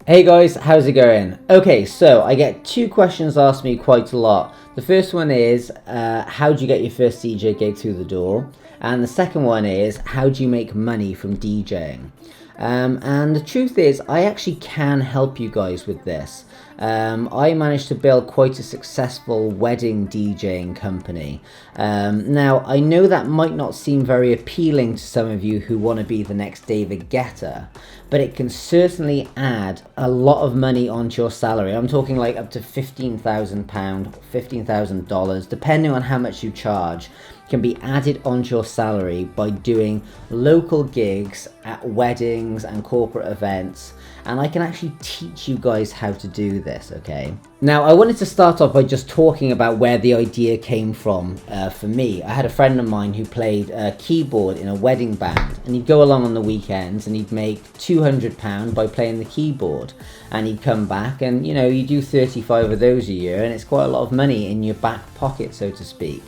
Hey guys, how's it going? Okay, so I get two questions asked me quite a lot. The first one is, how do you get your first DJ gig through the door? And the second one is, how do you make money from DJing? And the truth is, I actually can help you guys with this. I managed to build quite a successful wedding DJing company. Now, I know that might not seem very appealing to some of you who want to be the next David Guetta, but it can certainly add a lot of money onto your salary. I'm talking like up to £15,000, $15,000, depending on how much you charge, can be added onto your salary by doing local gigs at weddings and corporate events. And I can actually teach you guys how to do this, okay? Now, I wanted to start off by just talking about where the idea came from for me. I had a friend of mine who played keyboard in a wedding band, and he'd go along on the weekends and he'd make £200 by playing the keyboard. And he'd come back and, you know, you do 35 of those a year, and it's quite a lot of money in your back pocket, so to speak.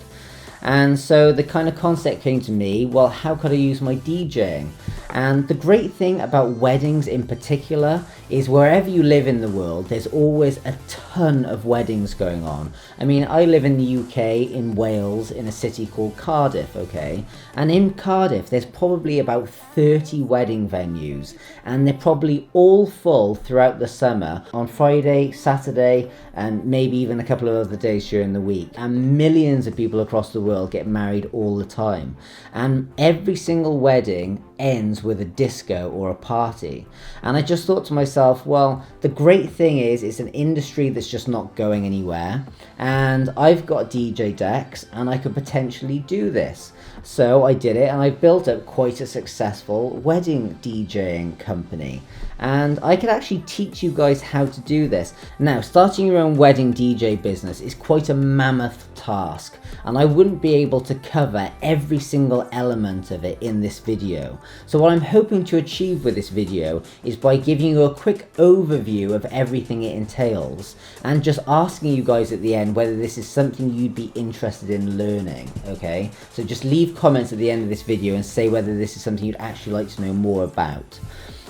And so the kind of concept came to me, well, how could I use my DJing? And the great thing about weddings in particular is wherever you live in the world, there's always a ton of weddings going on. I mean, I live in the UK, in Wales, in a city called Cardiff, okay? And in Cardiff, there's probably about 30 wedding venues, and they're probably all full throughout the summer on Friday, Saturday, and maybe even a couple of other days during the week. And millions of people across the world get married all the time. And every single wedding ends with a disco or a party. And I just thought to myself, well, the great thing is it's an industry that's just not going anywhere, and I've got DJ decks and I could potentially do this. So I did it, and I built up quite a successful wedding DJing company, and I could actually teach you guys how to do this. Now, starting your own wedding DJ business is quite a mammoth task, and I wouldn't be able to cover every single element of it in this video. So what I'm hoping to achieve with this video is by giving you a quick overview of everything it entails, and just asking you guys at the end whether this is something you'd be interested in learning, okay? So just leave comments at the end of this video and say whether this is something you'd actually like to know more about.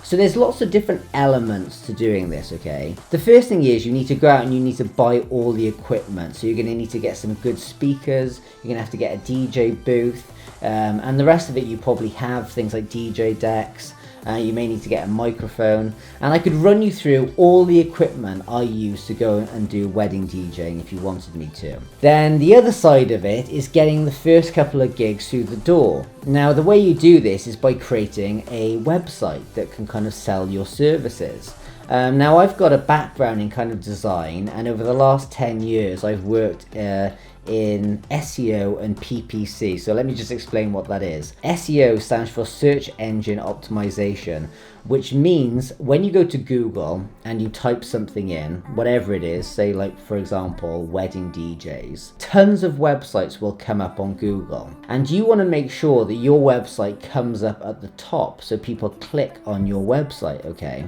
So there's lots of different elements to doing this, okay? The first thing is you need to go out and you need to buy all the equipment. So you're going to need to get some good speakers, you're going to have to get a DJ booth, and the rest of it you probably have, things like DJ decks. You may need to get a microphone, and I could run you through all the equipment I use to go and do wedding DJing if you wanted me to. Then the other side of it is getting the first couple of gigs through the door. Now, the way you do this is by creating a website that can kind of sell your services. Now, I've got a background in kind of design, and over the last 10 years I've worked in SEO and PPC. So let me just explain what that is. SEO stands for search engine optimization, which means when you go to Google and you type something in, whatever it is, say like for example wedding DJs, tons of websites will come up on Google, and you want to make sure that your website comes up at the top so people click on your website, okay?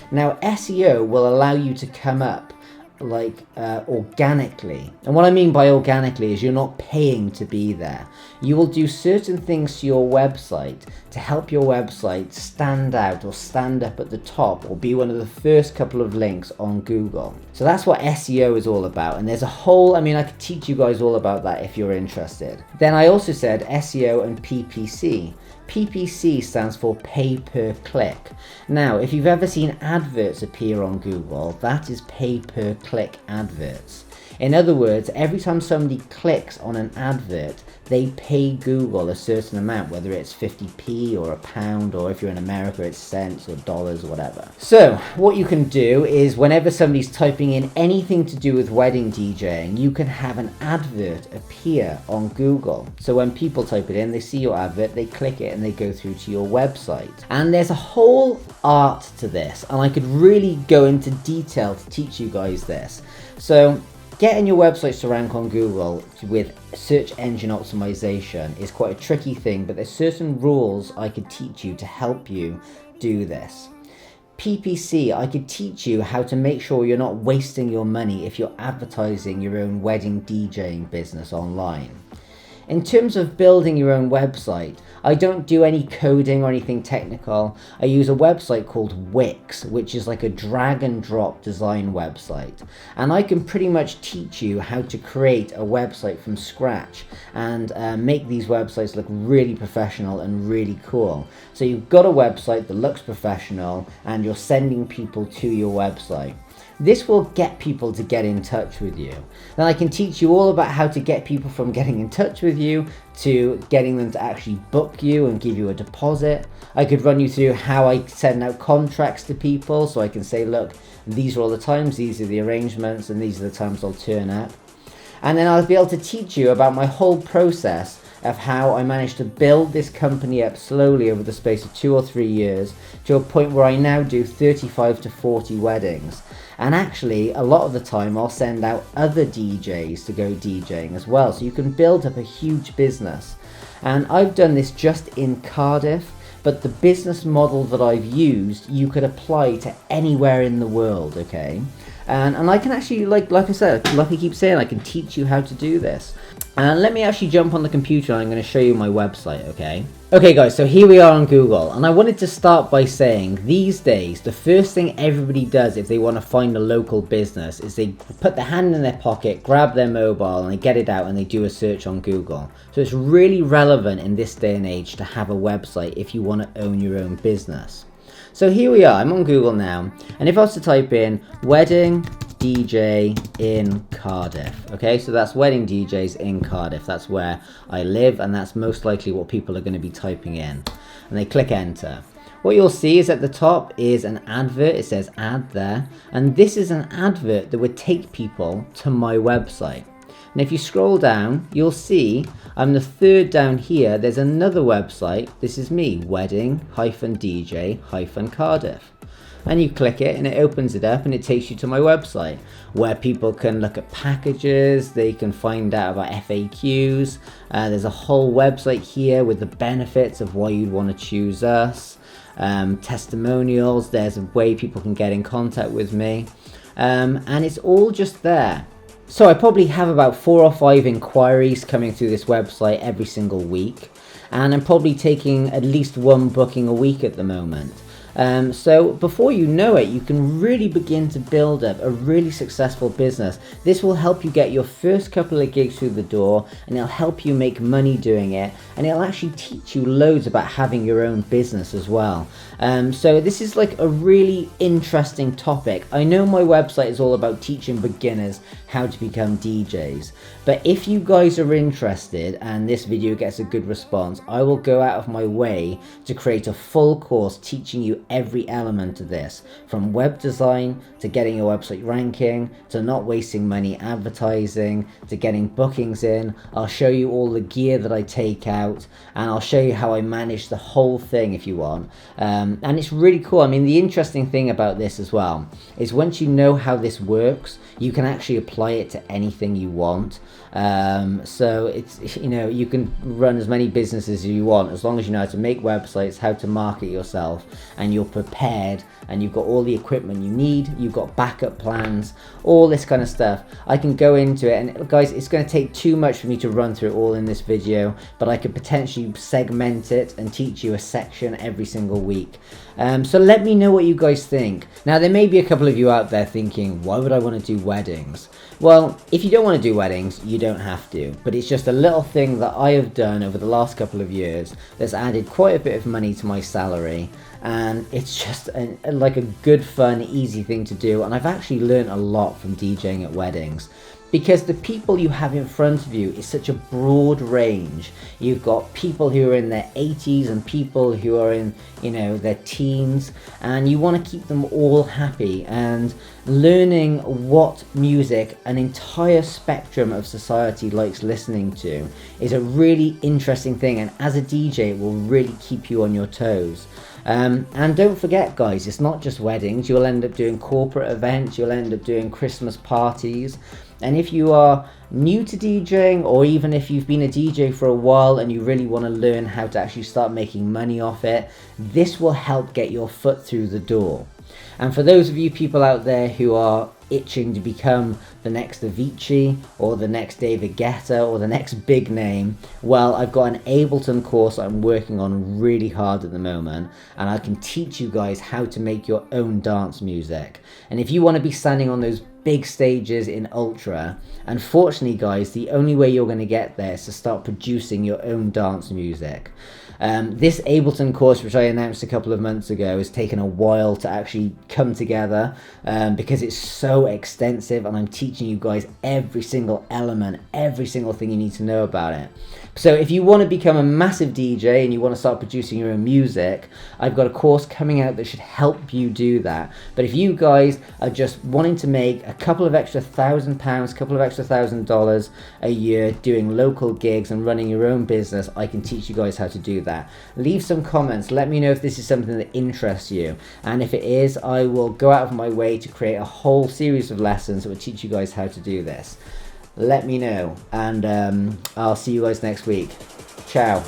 Now, SEO will allow you to come up like organically, and what I mean by organically is you're not paying to be there. You will do certain things to your website to help your website stand out or stand up at the top or be one of the first couple of links on Google. So that's what SEO is all about, and there's a whole, I mean, I could teach you guys all about that if you're interested. Then I also said SEO and PPC. PPC stands for pay per click. Now, if you've ever seen adverts appear on Google, that is pay per click adverts. In other words, every time somebody clicks on an advert, they pay Google a certain amount, whether it's 50p or a pound, or if you're in America, it's cents or dollars or whatever. So what you can do is whenever somebody's typing in anything to do with wedding DJing, you can have an advert appear on Google. So when people type it in, they see your advert, they click it, and they go through to your website. And there's a whole art to this, and I could really go into detail to teach you guys this. So getting your websites to rank on Google with search engine optimization is quite a tricky thing, but there's certain rules I could teach you to help you do this. PPC, I could teach you how to make sure you're not wasting your money if you're advertising your own wedding DJing business online. In terms of building your own website, I don't do any coding or anything technical. I use a website called Wix, which is like a drag and drop design website. And I can pretty much teach you how to create a website from scratch and make these websites look really professional and really cool. So you've got a website that looks professional and you're sending people to your website. This will get people to get in touch with you. Then I can teach you all about how to get people from getting in touch with you to getting them to actually book you and give you a deposit. I could run you through how I send out contracts to people, so I can say, look, these are all the times, these are the arrangements, and these are the times I'll turn up. And then I'll be able to teach you about my whole process of how I managed to build this company up slowly over the space of 2 or 3 years to a point where I now do 35 to 40 weddings. And actually, a lot of the time I'll send out other DJs to go DJing as well, so you can build up a huge business. And I've done this just in Cardiff, but the business model that I've used, you could apply to anywhere in the world, okay? And I can actually, like I said, like I keep saying, I can teach you how to do this. And let me actually jump on the computer and I'm going to show you my website, okay? Okay guys, so here we are on Google, and I wanted to start by saying these days the first thing everybody does if they want to find a local business is they put their hand in their pocket, grab their mobile, and they get it out and they do a search on Google. So it's really relevant in this day and age to have a website if you want to own your own business. So here we are, I'm on Google now, and if I was to type in wedding DJ in Cardiff, okay, so that's wedding DJs in Cardiff, that's where I live, and that's most likely what people are going to be typing in, and they click enter. What you'll see is at the top is an advert, it says ad there, and this is an advert that would take people to my website. And if you scroll down, you'll see I'm the third down here, there's another website, this is me, wedding-dj-cardiff. And you click it and it opens it up and it takes you to my website where people can look at packages, they can find out about FAQs, there's a whole website here with the benefits of why you'd want to choose us, testimonials, there's a way people can get in contact with me, and it's all just there. So I probably have about 4 or 5 inquiries coming through this website every single week, and I'm probably taking at least 1 booking a week at the moment. So before you know it, you can really begin to build up a really successful business. This will help you get your first couple of gigs through the door, and it'll help you make money doing it, and it'll actually teach you loads about having your own business as well. So this is like a really interesting topic. I know my website is all about teaching beginners how to become DJs, but if you guys are interested and this video gets a good response, I will go out of my way to create a full course teaching you every element of this, from web design to getting your website ranking to not wasting money advertising to getting bookings in. I'll show you all the gear that I take out, and I'll show you how I manage the whole thing if you want, and it's really cool. I mean, the interesting thing about this as well is once you know how this works, you can actually apply it to anything you want. So it's, you know, you can run as many businesses as you want as long as you know how to make websites, how to market yourself, and you're prepared and you've got all the equipment you need, you've got backup plans, all this kind of stuff. I can go into it, and guys, it's going to take too much for me to run through it all in this video, but I could potentially segment it and teach you a section every single week. So let me know what you guys think. Now, there may be a couple of you out there thinking, why would I want to do weddings? Well, if you don't want to do weddings, you don't have to, but it's just a little thing that I have done over the last couple of years that's added quite a bit of money to my salary, and it's just like a good, fun, easy thing to do, and I've actually learned a lot from DJing at weddings. Because the people you have in front of you is such a broad range. You've got people who are in their 80s and people who are in, you know, their teens, and you want to keep them all happy. And learning what music an entire spectrum of society likes listening to is a really interesting thing, and as a DJ it will really keep you on your toes. And don't forget, guys, it's not just weddings. You'll end up doing corporate events, you'll end up doing Christmas parties. And if you are new to DJing, or even if you've been a DJ for a while and you really want to learn how to actually start making money off it, this will help get your foot through the door. And for those of you people out there who are itching to become the next Avicii or the next David Guetta or the next big name, well, I've got an Ableton course I'm working on really hard at the moment, and I can teach you guys how to make your own dance music. And if you want to be standing on those big stages in Ultra, unfortunately guys, the only way you're going to get there is to start producing your own dance music. This Ableton course, which I announced a couple of months ago, has taken a while to actually come together because it's so extensive, and I'm teaching you guys every single element, every single thing you need to know about it. So if you want to become a massive DJ and you want to start producing your own music, I've got a course coming out that should help you do that. But if you guys are just wanting to make a couple of extra £1,000, couple of extra $1,000 a year doing local gigs and running your own business, I can teach you guys how to do that. Leave some comments, let me know if this is something that interests you, and if it is, I will go out of my way to create a whole series of lessons that will teach you guys how to do this. Let me know, and I'll see you guys next week. Ciao.